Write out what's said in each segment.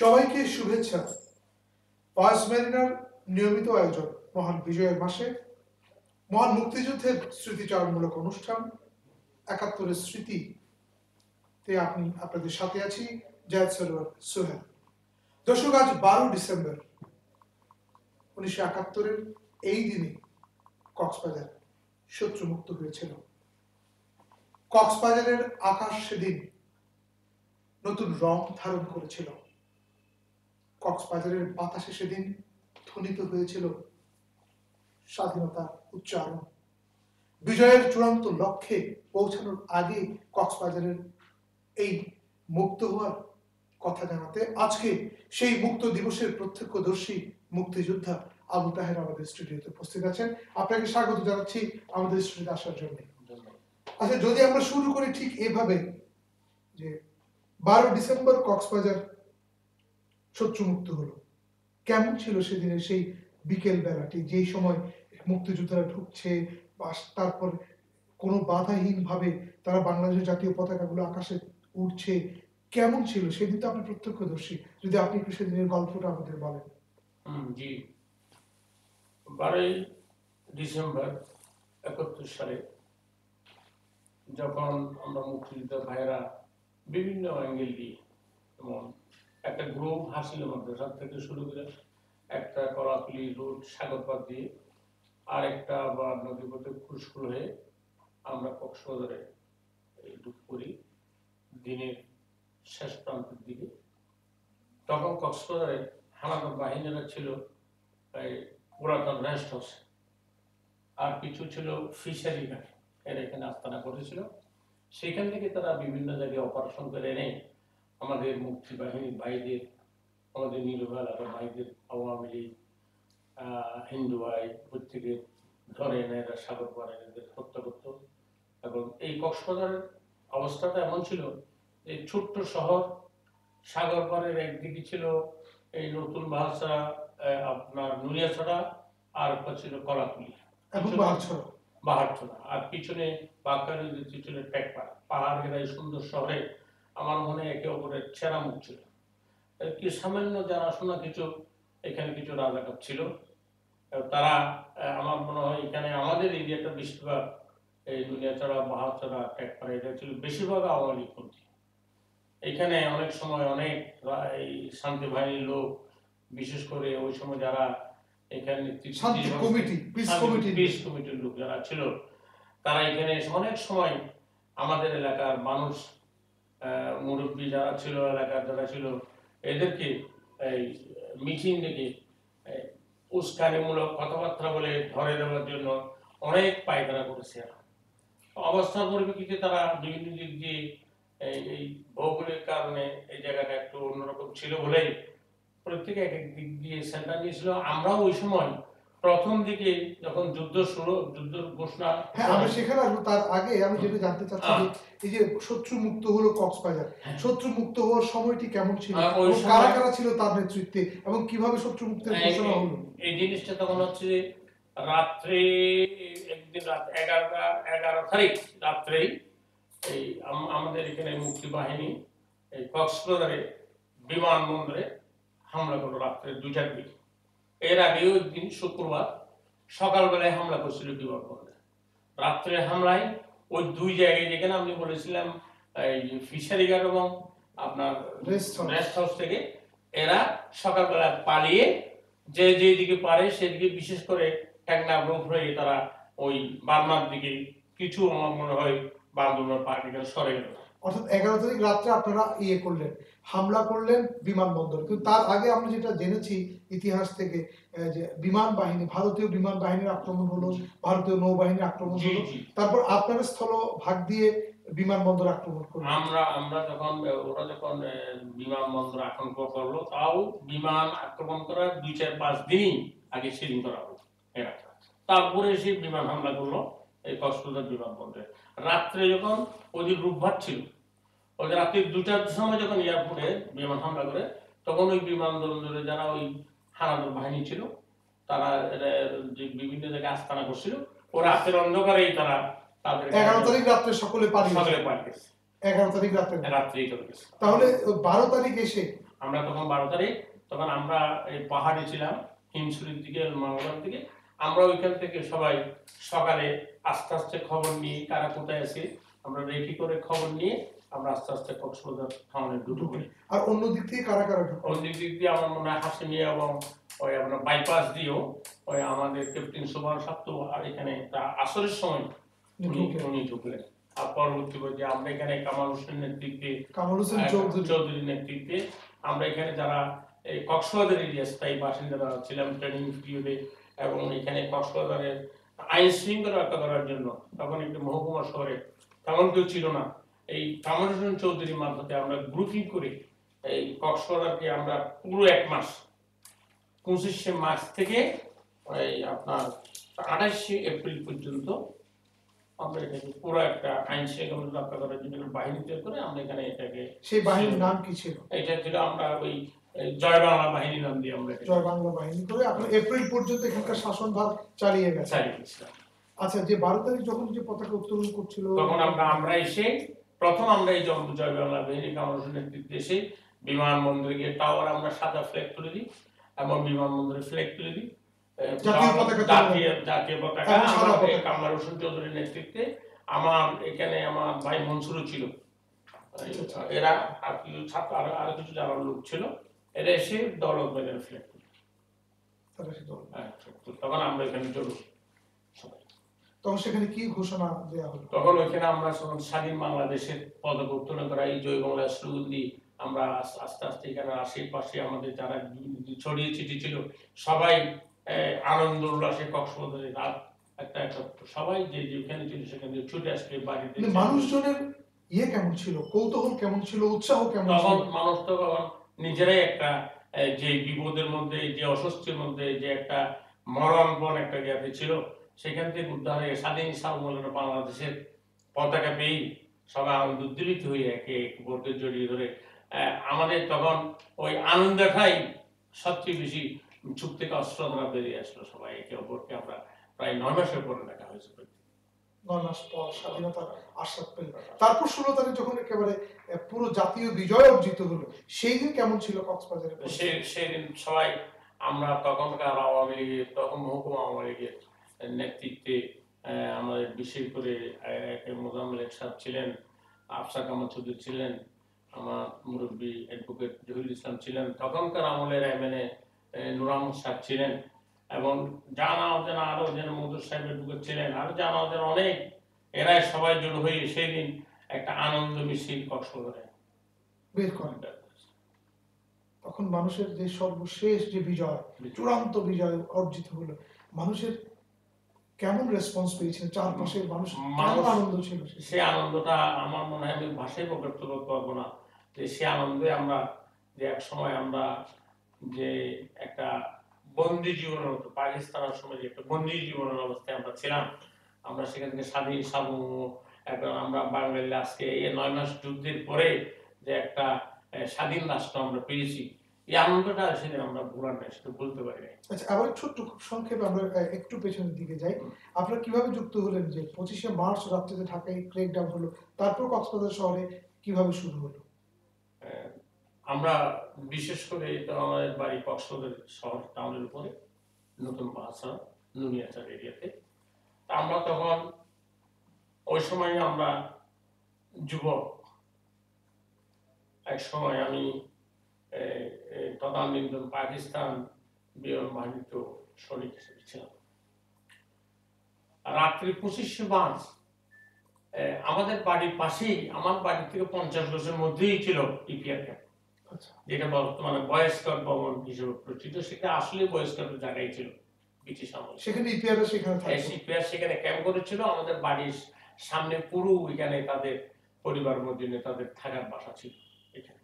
সবাইকে শুভেচ্ছা। Voice mariner নিয়মিত আয়োজন মহান বিজয়ের মাসে মহান মুক্তিযুদ্ধের স্মৃতিচারণমূলক অনুষ্ঠান ৭১-এর স্মৃতিতে আপনাদের সাথে আছি জায়েদ সরোয়ার সোহেল। দর্শক, আজ ১২ ডিসেম্বর ১৯৭১-এর এই দিনে কক্সবাজার শত্রুমুক্ত হয়েছিল। কক্সবাজারের আকাশ সেদিন নতুন রং ধারণ করেছিল। কক্সবাজারের বাতাসে সেদিন ধ্বনিত হয়েছিল স্বাধীনতা উচ্চারণ। বিজয়ের চূড়ান্ত লক্ষ্যে পৌঁছানোর আগে কক্সবাজারের এই মুক্ত হওয়ার কথা জানাতে আজকে সেই মুক্ত দিবসের প্রত্যক্ষদর্শী মুক্তিযোদ্ধা আবু তাহের আমাদের স্টুডিওতে উপস্থিত আছেন। আপনাকে স্বাগত জানাচ্ছি আমাদের স্টুডিওতে আসার জন্য। আচ্ছা, যদি আমরা শুরু করি ঠিক এভাবে যে ১২ ডিসেম্বর কক্সবাজার শত্রুমুক্ত হলো, কেমন ছিল সেদিনের সেই বিকেল বেলাটি, যেই সময় মুক্তিযোদ্ধারা ঢুকছে, তারপর কোনো বাধাহীন ভাবে তারা বাংলাদেশের জাতীয় পতাকাগুলো আকাশে উঠছে, কেমন ছিল সেদিন? তো আপনি প্রত্যক্ষদর্শী, যদি আপনি একটু সেদিনের গল্পটা আমাদের বলেন। জি, ১২ ডিসেম্বর ৭১ সালে যখন আমরা মুক্তিযোদ্ধা ভাইয়েরা বিভিন্ন অ্যাঙ্গেল দিয়ে, যেমন একটা গ্রুপ হাসিল মাদ্রাসা থেকে শুরু করে একটা কলাতলি রোড সাগরপাড় দিয়ে, আর একটা বা নদীপথে খুশকুল হয়ে আমরা কক্সবাজারে ঢুকে পড়ি দিনের শেষ প্রান্তের দিকে। তখন কক্সবাজারে হানাদার বাহিনীরা ছিল পুরাতন রেস্ট হাউস, আর কিছু ছিল ফিশারি ঘাটে, এরা এখানে আস্তানা করেছিল। সেখান থেকে তারা বিভিন্ন জায়গায় অপারেশন করে এনে আমাদের মুক্তি বাহিনীর ভাইদের, আমাদের নিরীহ এলাকার ভাইদের, আওয়ামী লীগ, হিন্দু ভাই প্রত্যেকে ধরে এনে এরা সাগর পাড়ে এদের হত্যা করত। এবং এই কক্সবাজারের অবস্থাটা এমন ছিল যে ছোট্ট শহর, সাগর পাড়ের একদিকে ছিল এই নতুন ভাষা আপনার নুনিয়াছড়া, আর একটা ছিল কলাকুলি বাহারছড়া, আর পিছনে বাঁকারি ছিল টেকপাড়া। পাহাড় ঘেরা এই সুন্দর শহরে আমার মনে একে অপরের ছেঁড়া মুখ ছিল। কি সামান্য জানাশোনা কিছু এখানে কিছু রাজাকার ছিল, তারা আমার মনে হয় এখানে আমাদের এরিয়াটা বেশিরভাগ এই নুনিয়াছড়া, বাহারছড়া, টেকপাড়া, এটা ছিল বেশিরভাগ আওয়ামী লীগপন্থী। এখানে অনেক সময় অনেক এই শান্তি বাহিনীর লোক, বিশেষ করে ওই সময় যারা এখানে পিস কমিটির লোক যারা ছিল, তারা এখানে অনেক সময় আমাদের এলাকার মানুষ, মুরব্বী যারা ছিল, এলাকার যারা ছিল, এদেরকে এই মিটিং ডেকে উস্কানিমূলক কথাবার্তা বলে ধরে দেওয়ার জন্য অনেক পায়তারা করেছে। অবস্থার পরিপ্রেক্ষিতে তারা বিভিন্ন দিক দিয়ে এই ভৌগোলিক কারণে এই জায়গাটা একটু অন্যরকম ছিল বলেই প্রত্যেকে এক এক দিক দিয়ে সেন্টার নিয়েছিল। আমরাও ওই সময় প্রথম দিকে যখন যুদ্ধ ঘোষণা, আমরা সেখানে আসবো। তার আগে আমি যেটা জানতে চাচ্ছি, এই যে শত্রু মুক্ত হলো কক্সবাজার, শত্রু মুক্ত হওয়ার সময়টি কেমন ছিল, কারা কারা ছিল তার নেতৃত্বে, এবং কিভাবে শত্রু মুক্তের ঘোষণা হলো? এই জিনিসটা তখন হচ্ছে রাত্রে, একদিন রাত 11 তারিখ রাত্রেই এই আমাদের এখানে মুক্তি বাহিনী এই কক্সবাজারে বিমানবন্দরে হামলা করলো রাত্রে 2টার দিকে। এর আগে ওই দিন শুক্রবার সকালবেলায় হামলা করছিল বিমানবন্দরে। রাত্রে হামলায় ওই দুই জায়গায়, যেখানে আমি বলেছিলাম এই ফিশারি ঘাট এবং আপনার রেস্ট হাউস থেকে, এরা সকালবেলা পালিয়ে যে যেদিকে পারে সেদিকে, বিশেষ করে টেকনা গ্রুপ হয়ে তারা ওই বার্মার দিকে, কিছু আমার মনে হয় বান্দরবান পার্টিকে সরে গেল। অর্থাৎ 11 তারিখ রাত্রে আপনারা হামলা করলেন বিমানবন্দর। কিন্তু তার আগে আমরা যেটা জেনেছি ইতিহাস থেকে, যে বিমান বাহিনী, ভারতীয় বিমান বাহিনীর আক্রমণ হলো, ভারতীয় নৌবাহিনীর আক্রমণ হলো, তারপর আপনারা স্থল ভাগ দিয়ে বিমানবন্দর আক্রমণ করলেন। আমরা যখন ওরা যখন বিমানবন্দর আক্রমণ করলো, তাও বিমান আক্রমণ করার 2-4-5 দিনই আগে সিলিং করা হলো এরা। তারপরে সেই বিমান হামলা করলো এই কক্সবাজার বিমানবন্দরে। রাত্রে যখন ওদের রূপভাত ছিল, ওদের রাত্রি 2টার সময় যখন এয়ারপোর্টে বিমান হামলা করে, তখন ওই বিমানবন্দরে যারা ওই হানাদার বাহিনী ছিল, তারা যে বিভিন্ন জায়গায় আস্তানা করছিল, ও রাতের অন্ধকারেই তারা তাদের 11 তারিখ রাত্রে সকলে পালিয়ে গেছে। 11 তারিখ রাত্রেই চলে গেছে। তাহলে 12 তারিখ এসে আমরা তখন 12 তারিখ, তখন আমরা এই পাহাড়ে ছিলাম হিমছড়ির দিকে, মাওলার দিকে। আমরা ওইখান থেকে সবাই সকালে আস্তে আস্তে খবর নিয়ে কারা কোথায় আছে আমরা রেডি করে খবর নিয়ে আমরা আস্তে আস্তে কক্সবাজার টাউনে ঢুকে পড়ি। আর অন্য দিক থেকে কারা কারা ঢুকে? অন্য দিক দিয়ে আমার মনে হয় হাসিমিয়া এবং ওই আপনার বাইপাস দিয়েও ওই আমাদের ক্যাপ্টেন সুবহান সাপ্তু আর এখানে আসরের সময় উনি ঢুকলেন। আর পরবর্তী পর্যায়ে আমরা এখানে কামাল হোসেনের নেতৃত্বে, কামাল হোসেন চৌধুরীর নেতৃত্বে আমরা এখানে যারা এই কক্সবাজার এরিয়া স্থায়ী বাসিন্দারা ছিলাম ট্রেনিং পিরিয়ডে, এবং এখানে কক্সবাজারের আইন শৃঙ্খলা রক্ষা করার জন্য তখন একটি মহকুমা শহরে তেমন কেউ ছিল না। এই কামাল হোসেন চৌধুরীর মাধ্যমে আমরা গ্রুপিং করে এই কক্সবাজারকে আমরা পুরো 1 মাস 25শে মার্চ থেকে এই আপনার 28শে এপ্রিল পর্যন্ত আমরা এটাকে পুরো একটা আইন শৃঙ্খলা রক্ষা করার জন্য বাহিনী তৈরি করে আমরা এখানে এটাকে। সেই বাহিনীর নাম কি ছিল? এটা ছিল আমরা ওই জয় বাংলা বাহিনী নাম দিয়ে আমরা জয় বাংলা বাহিনী করে আপনি এপ্রিল পর্যন্ত এখানকার শাসনভার চালিয়ে গেছেন। আচ্ছা, যে 12 তারিখ যখন যে পতাকা উত্তোলন করছিল তখন আমরা এসে প্রথম আমরা এই জয় বাংলা বাহিনী কামাল হোসেনের নেতৃত্বে এসে বিমানবন্দরে গিয়ে টাওয়ার আমরা সাদা ফ্ল্যাগ তুলে দিই এবং বিমানবন্দরে ফ্ল্যাগ তুলে দিই জাতীয় পতাকা কামাল হোসেন চৌধুরীর নেতৃত্বে। আমার এখানে আমার ভাই মনসুরও ছিল, এরা আরো কিছু যারা লোক ছিল, এরা এসে দৌলত বাজারে ফ্ল্যাগ তুলে। তখন আমরা এখানে চলুন সবাই। তখন সেখানে কি ঘোষণা দেওয়া হলো? তখন ওইখানে আমরা স্বাধীন বাংলাদেশের পতাকা উত্তোলন করা এই জয় বাংলা স্লোগান দিয়ে আমরা আস্তে আস্তে এখানে আশেপাশে আমাদের যারা ছড়িয়ে ছিটি ছিল সবাই আনন্দ উল্লাসে কক্সবাজারে রাত একটা সবাই যে যেখানে ছিল সেখানে ছুটে আসলে বাড়িতে। মানুষজনের কেমন ছিল, কৌতূহল কেমন ছিল, উৎসাহ কেমন ছিল? তখন মানুষ তো নিজেরাই একটা যে বিপদের মধ্যে, যে অস্বস্তির মধ্যে, যে একটা মরণপণ একটা জ্ঞাতি ছিল, সেখান থেকে উদ্ধার হয়ে স্বাধীন সার্বভৌম বাংলাদেশের পতাকা পেয়ে সবাই আনন্দ উদ্দীপিত হয়ে একে বোর্ডে জড়িয়ে ধরে আমাদের তখন ওই আনন্দটাই সবচেয়ে বেশি চুপ থেকে অস্ত্র দ্বারা বেরিয়ে আসলো। সবাই একে অপরকে আমরা প্রায় 9 মাসের পরে দেখা হয়েছে, 9 মাস পর স্বাধীনতার আস্বাদ পেল। তারপর 16 তারিখ যখন একেবারে পুরো জাতীয় বিজয় অর্জিত হলো, সেই দিন কেমন ছিল কক্সবাজারে? সেই দিন সবাই আমরা তখনকার আওয়ামী লীগের, তখন মহকুমা আওয়ামী লীগের নেতৃত্বে আমাদের বিশেষ করে মোজাম্মেল সাহেব ছিলেন, আফসার কামাল চৌধুরী ছিলেন, আমার মুরব্বী অ্যাডভোকেট জহিরুল ইসলাম ছিলেন, তখনকার আমলের এমএনএ নূর আহমদ সাহেব ছিলেন, এবং জানা অজানা আরো যেন মধুর সাহেব অ্যাডভোকেট ছিলেন, আরো জানা অজানা অনেক, এরাই সবাই জড়ো হয়ে সেই দিন একটা আনন্দ মিছিল কক্সবাজারে বের করেন। তখন মানুষের যে সর্বশেষ যে বিজয়, চূড়ান্ত বিজয় অর্জিত হলো, মানুষের কেমন রেসপন্স পেয়েছেন? চারপাশের মানুষ কেমন আনন্দ ছিল? সেই আনন্দটা আমার মনে হয় আমি ভাষায় প্রকাশ করতে পারবো না। যে সে আনন্দে আমরা যে এক সময় আমরা যে একটা বন্দি জীবনের মতো, পাকিস্তানের সময় যে একটা বন্দি জীবনের অবস্থায় আমরা ছিলাম, আমরা সেখান থেকে স্বাধীন সার্বভৌম এখন আমরা বাঙালি আজকে এই 9 মাস যুদ্ধের পরে যে একটা স্বাধীন রাষ্ট্র আমরা পেয়েছি, এই আনন্দটা সেদিন আমরা ভুলার নাই, সেটা বলতে পারি না। আচ্ছা, আবার ছোট্ট খুব সংক্ষেপে আমরা একটু পেছনের দিকে যাই। আপনারা কিভাবে যুক্ত হলেন যে 25শে মার্চ রাত্রিতে ঢাকায় ক্র্যাকডাউন হলো, তারপর কক্সবাজার শহরে কিভাবে শুরু হলো? আমরা বিশেষ করে আমাদের বাড়ি কক্সবাজার শহর টাউনের উপরে নতুন বাসা নুনিয়াচার এরিয়াতে। আমরা তখন ওই সময় আমরা যুবক, এক সময় আমি তদানীন্তন পাকিস্তান বিমান বাহিনীতে সৈনিক হিসেবে ছিলাম। রাত্রি 25শে মার্চ আমাদের বাড়ির পাশেই, আমার বাড়ি থেকে 50 গজের মধ্যেই ছিল ইপিআর ক্যাম্প, যেটা বর্তমানে বয়েজ স্কাউট ভবন হিসেবে পরিচিত। সেটা আসলে বয়েজ স্কাউটের জায়গায় ছিল ব্রিটিশ আমলে। সেখানে ইপিআর সেখানে ক্যাম্প করেছিল। আমাদের বাড়ির সামনে পুরো এখানে তাদের পরিবার মধ্যে তাদের থাকার বাসা ছিল এখানে।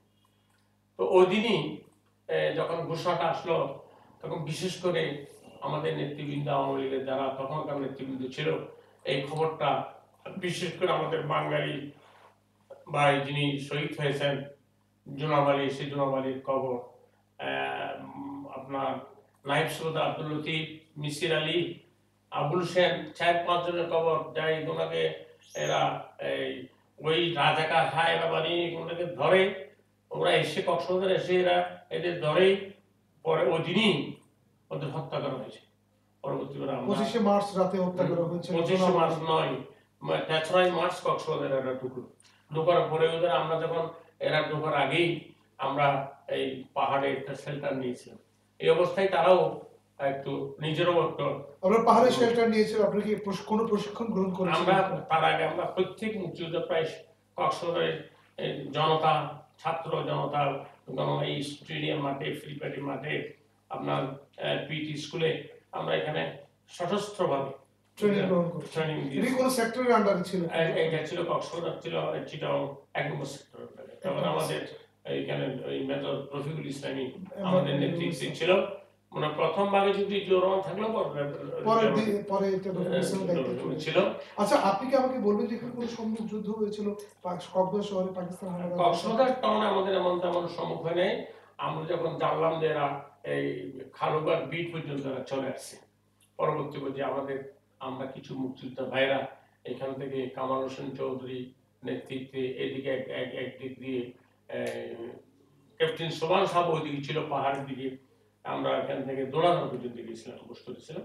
তো ওই দিনই যখন ঘোষণাটা আসলো, তখন বিশেষ করে আমাদের নেতৃবৃন্দ, আওয়ামী লীগের যারা তখনকার নেতৃবৃন্দ ছিল, এই খবরটা বিশেষ করে আমাদের বাঙালি ভাই যিনি শহীদ হয়েছেন জুনাব আলী, সেই জুনাব আলীর খবর, আপনার নাইব সৈয়দ আব্দুল লতিফ, মিসির আলী, আবুল সেন, 4-5 জনের খবর, যাই ওনাকে এরা ওই রাজাকার হায়রা বাড়ি ওনাকে ধরে ওরা এসে কক্সবাজার এসে এরা এদের ধরেই পরে ওই দিনই ওদের হত্যা করা হয়েছে। পরবর্তীকালে আমরা 25শে মার্চ রাতে হত্যা করা হয়েছে। 25শে মার্চ নয়, 4ই মার্চ কক্সবাজার এরা ঢুকলো। ঢোকার পরে ওদের আমরা যখন এরা ঢোকার আগেই আমরা এই পাহাড়ে একটা শেল্টার নিয়েছিলাম। এই অবস্থায় তারাও একটু নিজেরও একটু আমরা পাহাড়ে শেল্টার নিয়েছিল, আপনি কি কোনো প্রশিক্ষণ গ্রহণ করেছেন? আমরা তার আগে আমরা প্রত্যেক মুক্তিযোদ্ধা প্রায় কক্সবাজারের জনতা, ছাত্র জনতা এই স্টেডিয়াম মাঠে, ফ্রিপ্যাডি মাঠে, আপনার পিটি স্কুলে আমরা এখানে সশস্ত্রভাবে ট্রেনিং গ্রহণ করেছি। ট্রেনিং এটি দিয়েছি। কোন সেক্টরের আন্ডারে ছিল? এটা ছিল কক্সবাজার, ছিল চিটাগং 1 নম্বর সেক্টর। তখন আমাদের এইখানে ওই মেজর রফিকুল ইসলামী আমাদের নেতৃত্বে ছিল। মানে প্রথম ভাগে যদি জোরমান থাকলো পরে এটা ছিল। আচ্ছা, আপনি কি আমাকে বলবেন যে এখানে কোনো সম্মুখ যুদ্ধ হয়েছিল কক্সবাজার শহরে পাকিস্তান হানাদার? কক্সবাজার টাউনে আমাদের এমন তেমন সম্মুখীন নেই। আমরা যখন জানলাম যে এরা এই খালুবাগ বিট পর্যন্ত এরা চলে আসছে, পরবর্তী পর্যায়ে আমরা কিছু মুক্তিযোদ্ধা ভাইরা এখান থেকে কামাল হোসেন চৌধুরী নেতৃত্বে এদিকে একদিক দিয়ে ক্যাপ্টেন সোমান সাহেব ওইদিকে ছিল পাহাড়ের দিকে, আমরা এখান থেকে দোলানো পর্যন্ত গিয়েছিলাম, অবশ্য করেছিলাম।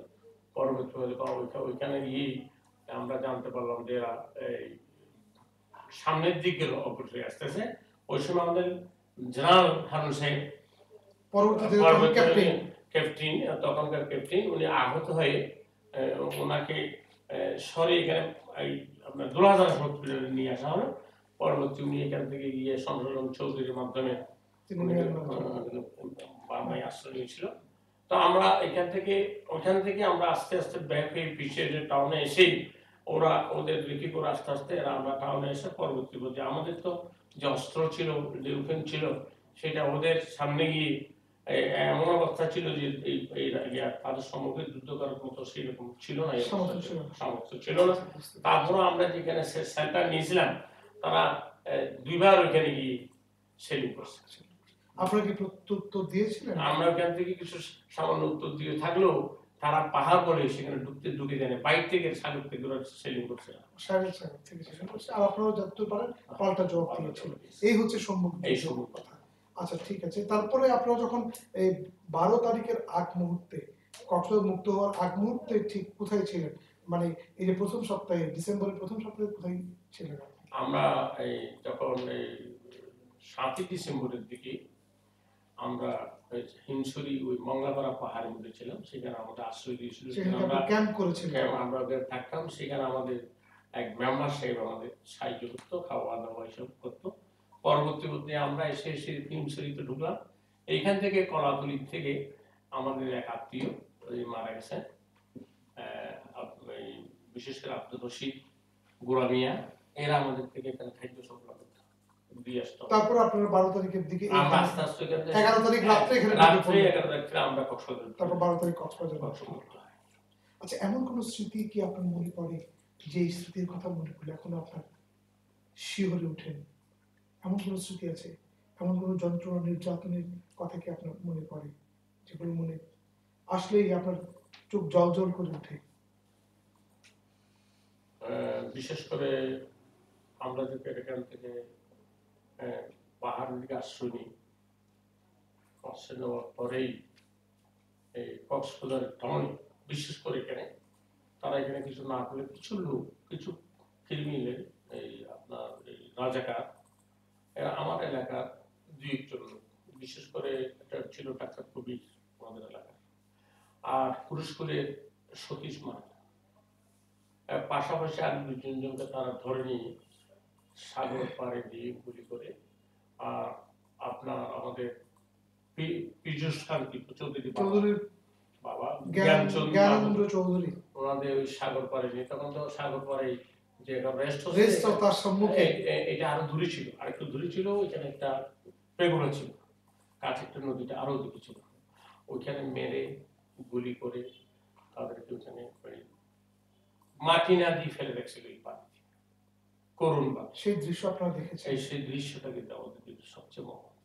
পরবর্তী ওইখানে গিয়ে আমরা জানতে পারলাম যে এরা এই সামনের দিকে অগ্রসর আসতেছে। ওই সময় আমাদের জেনারেল হারুন সাহেব ক্যাপ্টেন, তখনকার ক্যাপ্টেন, উনি আহত হয়ে ওনাকে সরে এখানে আপনার দোলাজার হসপিটালে নিয়ে আসা হলো। পরবর্তী উনি এখান থেকে গিয়ে সংশোধন চৌধুরীর মাধ্যমে বার্মায় আশ্রয় নিয়েছিল। তো আমরা ওইখান থেকে আমরা আস্তে আস্তে ব্যাক হয়ে পিছিয়ে যে টাউনে এসেই ওরা ওদের বিক্রি করে আস্তে আস্তে আমরা টাউনে এসে পরবর্তী পর্যায়ে আমাদের তো যে অস্ত্র ছিল, যে উঠেন ছিল, সেটা ওদের সামনে গিয়ে এমন অবস্থা ছিল যে তাদের সম্মুখে যুদ্ধ করার মতো সেরকম ছিল না, সামর্থ্য ছিল না। তারপরে আমরা যেখানে সেন্টার নিয়েছিলাম তারা 2বার ওইখানে গিয়ে সেলিং করছে। আপনারা কি প্রত্যুত্তর দিয়েছিলেন? আমরা ওখান থেকে কিছু সামান্য উত্তর দিয়ে থাকলেও তারা পাহাড় করে সেখানে ঢুকে দেয়, বাইক থেকে সাগর থেকে সেলিং করছে, সাগর থেকে সেলিং করছে। আর আপনারা যতদূর পারেন পাল্টা জবাব দিয়েছিলেন। এই হচ্ছে সম্মুখ কথা। আচ্ছা, ঠিক আছে। তারপরে আপনারা যখন এই 12 তারিখের আগ মুহূর্তে, কক্সবাজার মুক্ত হওয়ার আগ মুহূর্তে ঠিক কোথায় ছিলেন? মানে এই যে প্রথম সপ্তাহে, ডিসেম্বরের প্রথম সপ্তাহে কোথায় ছিলেন? আমরা যখন 7ই ডিসেম্বরের দিকে আমরা হিমছড়ি ওই মঙ্গলাপাড়া পাহাড়ের মধ্যে ছিলাম, সেখানে আমাদের আশ্রয় দিয়েছিল, আমরা ক্যাম্প করেছিলাম, আমরা থাকতাম সেখানে। আমাদের এক মেম্বার সাহেব আমাদের সাহায্য করতো, খাওয়া দাওয়া এসব করতো। পরবর্তী আমরা এসে হিমছড়িতে ঢুকলাম। এইখান থেকে কলাতলি থেকে আমাদের এক আত্মীয় মারা গেছেন, বিশেষ করে আব্দুল রশিদ, গোড়ামিয়া, এরা আমাদের থেকে এখানে খাদ্য সরবরাহ করতো, দিয়ে আসতো। তারপর আপনারা 12 তারিখের দিকে আমরা আস্তে আস্তে 11 তারিখ রাত্রে এখানে আমরা কক্সবাজার, তারপর 12 তারিখ কক্সবাজার। আচ্ছা, এমন কোন স্মৃতি কি আপনার মনে পড়ে যে এই স্মৃতির কথা মনে করলে এখন আপনার শিহরে ওঠেন? এমন কোন স্মৃতি আছে? এমন কোন যন্ত্রণা, নির্যাতনের কথা কি আপনার মনে পড়ে যেগুলো মনে আসলেই আপনার চোখ জ্বল করে ওঠে? বিশেষ করে আমরা যে এখান থেকে পাহাড়ের দিকে আশ্রয় নিই, আশ্রয় নেওয়ার পরেই এই কক্সবাজার টাউনে, বিশেষ করে এখানে তারা এখানে কিছু না করলে কিছু লোক, কিছু ক্রিমিনাল, এই আপনার রাজাকার, এরা আমার এলাকার 2-1 লোক, বিশেষ করে এটা ছিল ডাক্তার কবির আমাদের এলাকার, আর পুরস্কারের সতীশ মাহাতো, পাশাপাশি আর 2-3 জনকে তারা ধরে নিয়ে সাগর পাড়ে দিয়ে গুলি করে। আর আপনার আমাদের পীযূষ কান্তি চৌধুরীর বাবা জ্ঞানেন্দ্র চৌধুরী, ওনাদের ওই সাগর পাড়ে নিয়ে, তখন তো সাগর পাড়ে যে রেস্ট তার সম্মুখে, এটা আরো দূরে ছিল, আরেকটু দূরে ছিল, ওইখানে একটা পেগুলো ছিল, কাছে একটা নদীটা আরো দূরে ছিল, ওইখানে মেরে গুলি করে তাদেরকে ওইখানে মাটি না দিয়ে ফেলে রাখছিল এই পানি, করুণ বা। সেই দৃশ্য আপনারা দেখেছেন? সেই দৃশ্যটা কিন্তু আমাদের সবচেয়ে মহৎ।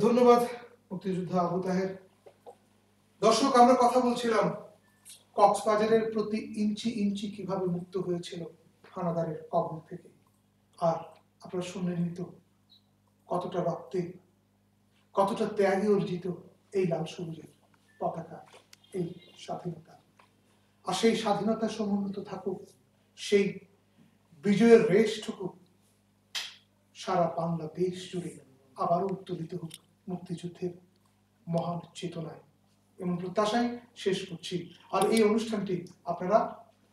ধন্যবাদ মুক্তিযোদ্ধা আবু তাহের। দর্শক, আমরা কথা বলছিলাম কক্সবাজারের প্রতি ইঞ্চি ইঞ্চি কিভাবে মুক্ত হয়েছিল হানাদারের কবল থেকে। আর আপনারা শুনলেনই তো কতটা রক্তে, কতটা ত্যাগে অর্জিত এই লাল সবুজের পতাকা, এই স্বাধীনতা। আর সেই স্বাধীনতা সমুন্নত থাকুক, সেই বিজয়ের রেশটুকু সারা বাংলাদেশ জুড়ে আবারও উত্তোলিত হোক মুক্তিযুদ্ধের মহান চেতনায়, এবং প্রত্যাশায় শেষ করছি। আর এই অনুষ্ঠানটি আপনারা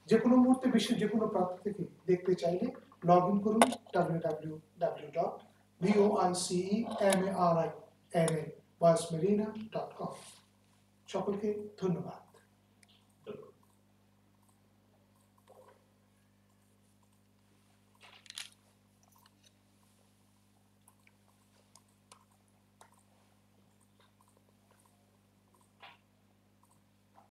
যে কোনো মুহূর্তে বিশ্বের যে কোনো প্রান্ত থেকে দেখতে চাইলে লগ ইন করুন www.voicemariana.com। সকলকে ধন্যবাদ।